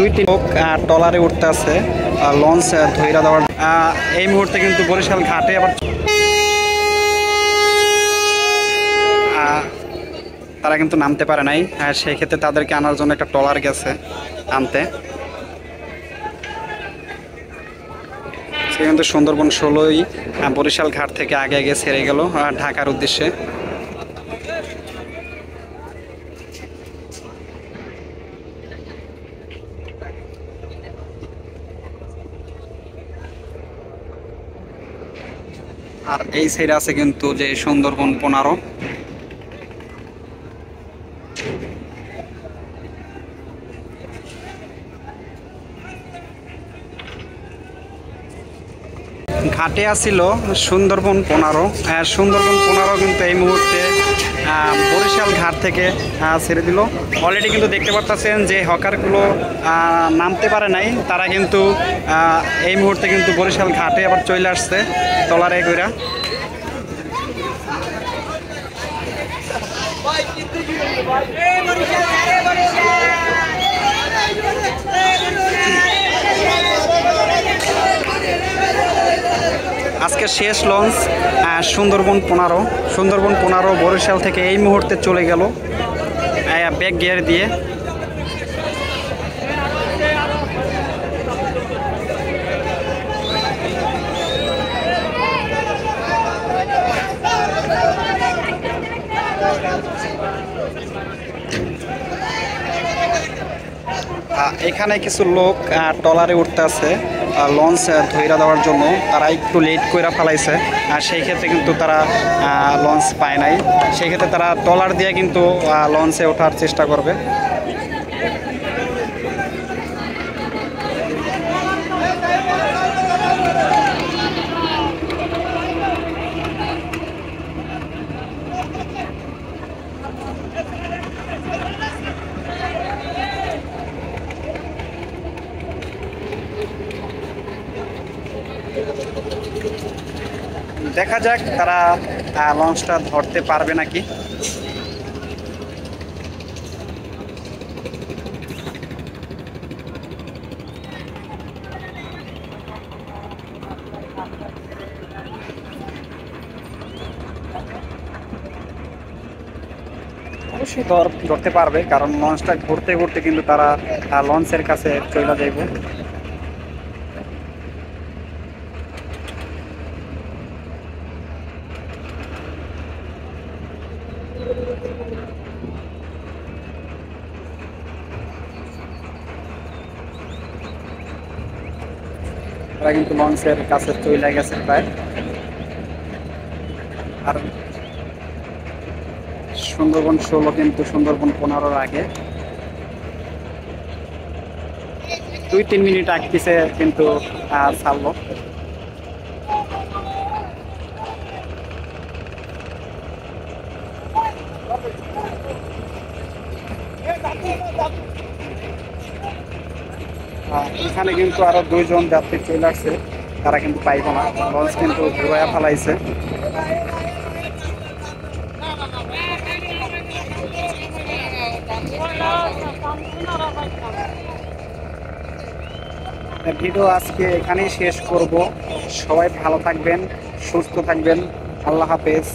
দুই তিন লোক ট্রলারে উঠতে আছে লঞ্চ ধইরা দেওয়ার। এই মুহূর্তে কিন্তু বরিশাল ঘাটে আবার তারা কিন্তু নামতে পারে নাই, সেই ক্ষেত্রে তাদেরকে আনার জন্য একটা ট্রলার গেছে আনতে। সে কিন্তু সুন্দরবন 16ই বরিশাল ঘাট থেকে আগে আগে ছেড়ে গেল ঢাকার উদ্দেশ্যে। আর এই সাইডে আছে কিন্তু যে সুন্দরবন 15। ঘাটে আসিল সুন্দরবন 15। সুন্দরবন 15 কিন্তু এই মুহূর্তে বরিশাল ঘাট থেকে ছেড়ে দিল। অলরেডি কিন্তু দেখতে পাচ্ছেন যে হকারগুলো নামতে পারে নাই, তারা কিন্তু এই মুহূর্তে কিন্তু বরিশাল ঘাটে আবার চলে আসছে ট্রলারে কইরা। আজকে শেষ লঞ্চ সুন্দরবন 15। সুন্দরবন 15 বরিশাল থেকে এই মুহূর্তে চলে গেল ব্যাক গিয়ার দিয়ে। এখানে কিছু লোক ট্রলারে উঠতে আছে লঞ্চ ধইরা দেওয়ার জন্য, তারা একটু লেট কইরা ফেলাইছে আর সেই ক্ষেত্রে কিন্তু তারা লঞ্চ পায় নাই। সেই ক্ষেত্রে তারা ট্রলার দিয়ে কিন্তু লঞ্চে ওঠার চেষ্টা করবে। দেখা যাক তারা লঞ্চটা ধরতে পারবে নাকি। অবশ্যই ধরতে পারবে, কারণ লঞ্চটা ঘুরতে ঘুরতে কিন্তু তারা লঞ্চের কাছে চলে যাইব। তারা কিন্তু লঞ্চের কাছে চলে গেছে প্রায়। আর সুন্দরবন 16 কিন্তু সুন্দরবন 15-র আগে 2-3 মিনিট আগ পিছে কিন্তু ছাড়লো। এখানে কিন্তু আরো 2 জন যাত্রী চলে আসছে, তারা কিন্তু পাইব না, লঞ্চ কিন্তু ঘুরাইয়া ফেলাইছে। ভিডিও আজকে এখানেই শেষ করব। সবাই ভালো থাকবেন, সুস্থ থাকবেন। আল্লাহ হাফেজ।